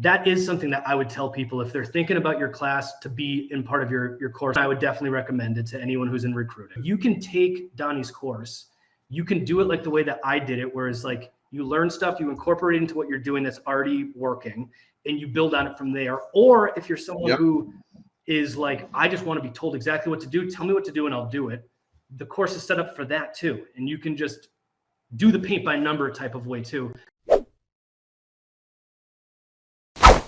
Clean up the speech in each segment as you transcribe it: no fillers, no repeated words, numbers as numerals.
that is something that I would tell people if they're thinking about your class to be in part of your course. I would definitely recommend it to anyone who's in recruiting. You can take Donnie's course. You can do it like the way that I did it, whereas like you learn stuff, you incorporate it into what you're doing that's already working, and you build on it from there. Or if you're someone who is like, I just want to be told exactly what to do, tell me what to do and I'll do it. The course is set up for that too. And you can just do the paint by number type of way too.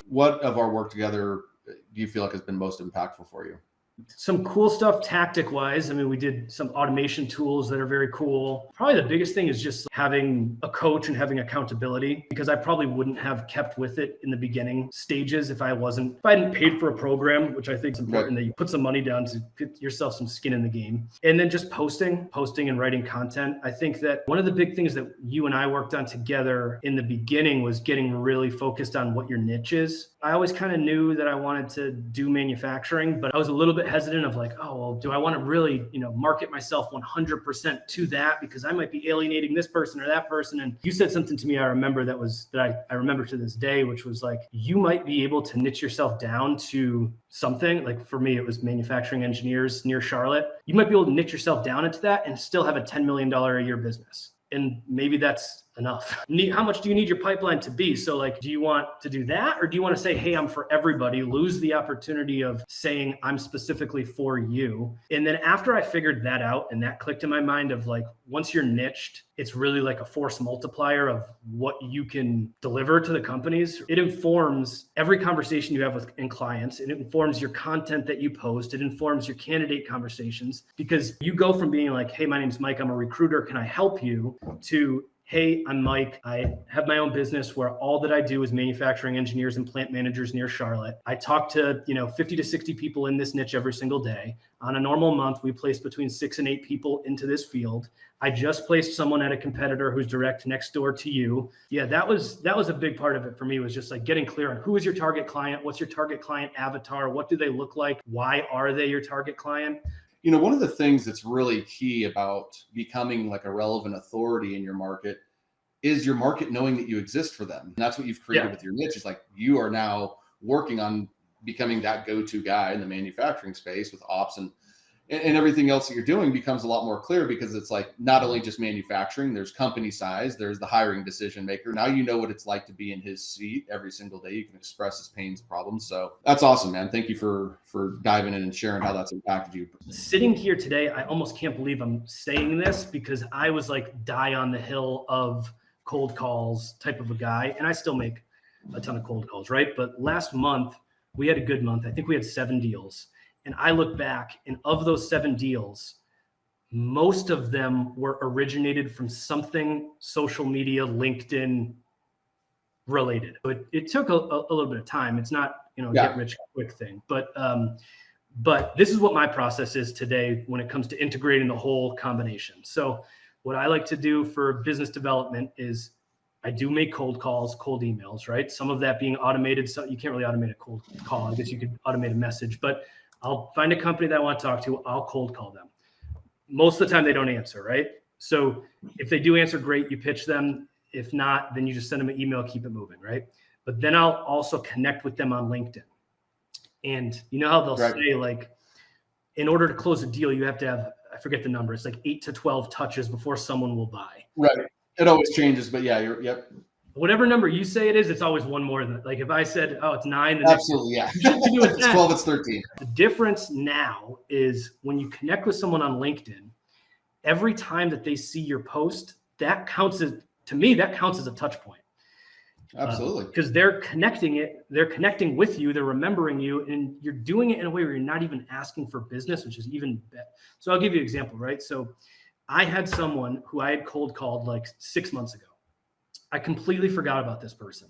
What of our work together do you feel like has been most impactful for you? Some cool stuff tactic wise. I mean, we did some automation tools that are very cool. Probably the biggest thing is just having a coach and having accountability, because I probably wouldn't have kept with it in the beginning stages if I hadn't paid for a program, which I think is important, that you put some money down to get yourself some skin in the game. And then just posting and writing content. I think that one of the big things that you and I worked on together in the beginning was getting really focused on what your niche is. I always kind of knew that I wanted to do manufacturing, but I was a little bit hesitant of like, oh, well, do I want to really, market myself 100% to that, because I might be alienating this person or that person. And you said something to me, I remember that I remember to this day, which was like, you might be able to niche yourself down to something. Like for me, it was manufacturing engineers near Charlotte. You might be able to niche yourself down into that and still have a $10 million a year business. And maybe that's enough. How much do you need your pipeline to be? So like, do you want to do that? Or do you want to say, hey, I'm for everybody, lose the opportunity of saying I'm specifically for you? And then after I figured that out and that clicked in my mind of like, once you're niched, it's really like a force multiplier of what you can deliver to the companies. It informs every conversation you have with clients. It informs your content that you post. It informs your candidate conversations, because you go from being like, hey, my name's Mike, I'm a recruiter, can I help you? To, hey, I'm Mike. I have my own business where all that I do is manufacturing engineers and plant managers near Charlotte. I talk to, 50 to 60 people in this niche every single day. On a normal month, we place between 6 and 8 people into this field. I just placed someone at a competitor who's direct next door to you. Yeah, that was a big part of it for me, was just like getting clear on who is your target client, what's your target client avatar, what do they look like, why are they your target client? One of the things that's really key about becoming like a relevant authority in your market is your market knowing that you exist for them. And that's what you've created with your niche. It's like you are now working on becoming that go-to guy in the manufacturing space with ops and everything else that you're doing becomes a lot more clear, because it's like not only just manufacturing, there's company size, there's the hiring decision maker. Now you know what it's like to be in his seat every single day. You can express his pains and problems. So that's awesome, man. Thank you for diving in and sharing how that's impacted you. Sitting here today, I almost can't believe I'm saying this, because I was like die on the hill of cold calls type of a guy. And I still make a ton of cold calls, right? But last month we had a good month. I think we had 7 deals. And I look back, and of those 7 deals, most of them were originated from something social media, LinkedIn related. But it took a little bit of time. It's not, get rich quick thing. But this is what my process is today when it comes to integrating the whole combination. So what I like to do for business development is I do make cold calls, cold emails, right? Some of that being automated. So you can't really automate a cold call. I guess you could automate a message, but I'll find a company that I want to talk to. I'll cold call them. Most of the time they don't answer, right? So if they do answer, great, you pitch them. If not, then you just send them an email, keep it moving, right? But then I'll also connect with them on LinkedIn. And you know how they'll say, like, in order to close a deal, you have to have, I forget the number, it's like 8 to 12 touches before someone will buy. Right. It always changes, but yeah, yep. Whatever number you say it is, it's always one more than, like if I said, oh, it's 9. Then absolutely, yeah. It's 12, it's 13. The difference now is when you connect with someone on LinkedIn, every time that they see your post, that counts as, to me, that counts as a touch point. Absolutely. Because they're connecting with you, they're remembering you, and you're doing it in a way where you're not even asking for business, which is even better. So I'll give you an example, right? So I had someone who I had cold called like 6 months ago. I completely forgot about this person.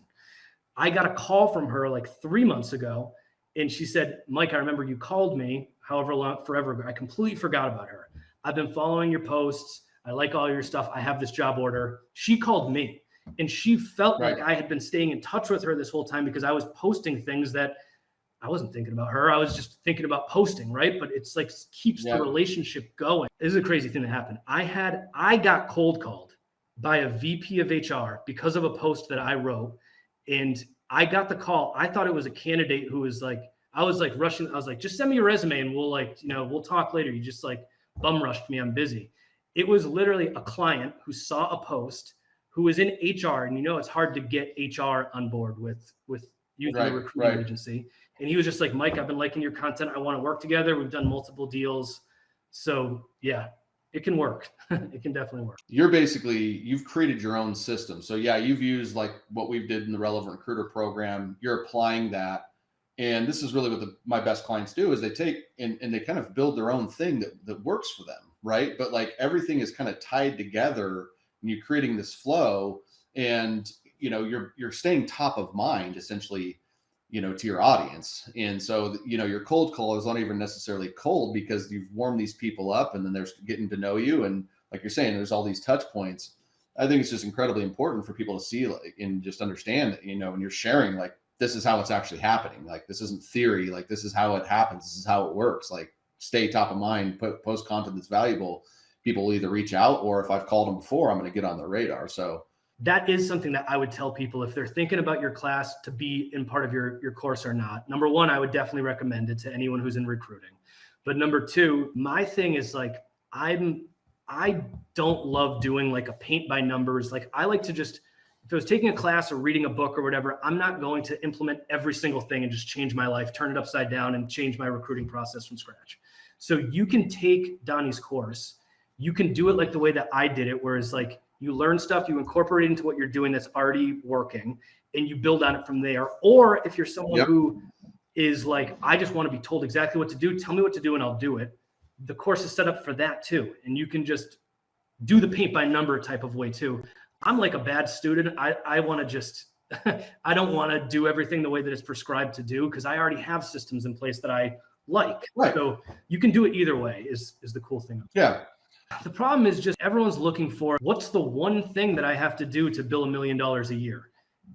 I got a call from her like 3 months ago, and she said, Mike, I remember you called me however long, forever ago. I completely forgot about her. I've been following your posts. I like all your stuff. I have this job order. She called me. And she felt like I had been staying in touch with her this whole time because I was posting things that I wasn't thinking about her. I was just thinking about posting, right? But it's like keeps the relationship going. This is a crazy thing that happened. I got cold called by a VP of HR because of a post that I wrote. And I got the call. I thought it was a candidate who was like, I was like rushing. I was like, just send me your resume and we'll like, we'll talk later. You just like bum rushed me. I'm busy. It was literally a client who saw a post, who was in HR, and it's hard to get HR on board with using a recruiting agency. And he was just like, Mike, I've been liking your content. I want to work together. We've done multiple deals. So yeah, it can work. It can definitely work. You've created your own system. So yeah, you've used like what we did in the Relevant Recruiter program. You're applying that. And this is really what my best clients do is they take and they kind of build their own thing that works for them. Right. But like everything is kind of tied together and you're creating this flow and, you're staying top of mind essentially, to your audience. And so, your cold call is not even necessarily cold because you've warmed these people up and then they're getting to know you. And like you're saying, there's all these touch points. I think it's just incredibly important for people to see like, and just understand that, when you're sharing, like, this is how it's actually happening. Like, this isn't theory. Like, this is how it happens. This is how it works. Like, stay top of mind, post content that's valuable. People will either reach out or if I've called them before, I'm going to get on their radar. So that is something that I would tell people if they're thinking about your class to be in part of your course or not. Number one, I would definitely recommend it to anyone who's in recruiting. But number two, my thing is like, I don't love doing like a paint by numbers. Like I like to just, if I was taking a class or reading a book or whatever, I'm not going to implement every single thing and just change my life, turn it upside down and change my recruiting process from scratch. So you can take Donnie's course. You can do it like the way that I did it, whereas like you learn stuff, you incorporate it into what you're doing that's already working and you build on it from there. Or if you're someone who is like, I just want to be told exactly what to do, tell me what to do and I'll do it. The course is set up for that too. And you can just do the paint by number type of way too. I'm like a bad student. I want to just, I don't want to do everything the way that it's prescribed to do because I already have systems in place that I like. Right. So you can do it either way is the cool thing. Yeah. The problem is just everyone's looking for what's the one thing that I have to do to bill $1 million a year.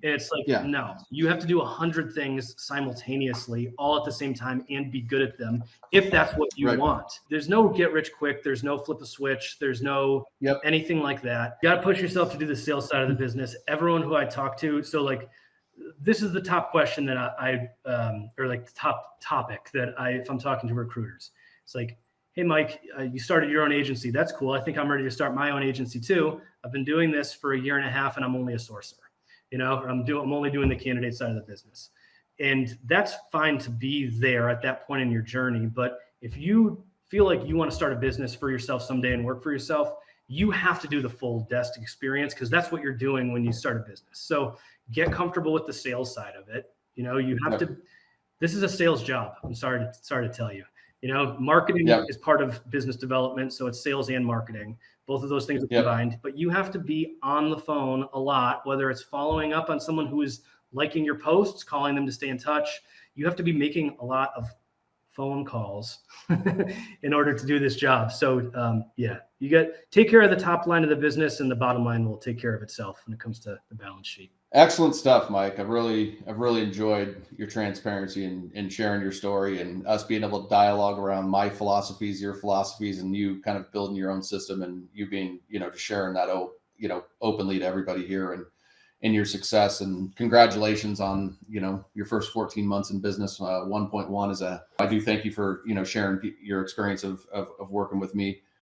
And it's like, no, you have to do 100 things simultaneously all at the same time and be good at them. If that's what you want, there's no get rich quick. There's no flip a switch. There's no anything like that. You got to push yourself to do the sales side of the business. Everyone who I talk to. So like, this is the top question that or like the top topic that if I'm talking to recruiters, it's like, hey, Mike, you started your own agency. That's cool. I think I'm ready to start my own agency too. I've been doing this for 1.5 years and I'm only a sourcer. I'm only doing the candidate side of the business. And that's fine to be there at that point in your journey. But if you feel like you want to start a business for yourself someday and work for yourself, you have to do the full desk experience because that's what you're doing when you start a business. So get comfortable with the sales side of it. You have to, this is a sales job. I'm sorry to tell you. Marketing is part of business development. So it's sales and marketing. Both of those things are combined, but you have to be on the phone a lot, whether it's following up on someone who is liking your posts, calling them to stay in touch. You have to be making a lot of phone calls in order to do this job. So you take care of the top line of the business and the bottom line will take care of itself when it comes to the balance sheet. Excellent stuff, Mike. I've really enjoyed your transparency and sharing your story and us being able to dialogue around my philosophies, your philosophies, and you kind of building your own system and you being, just sharing that, openly to everybody here and your success. And congratulations on, your first 14 months in business. 1.1 I do thank you for, sharing your experience of working with me.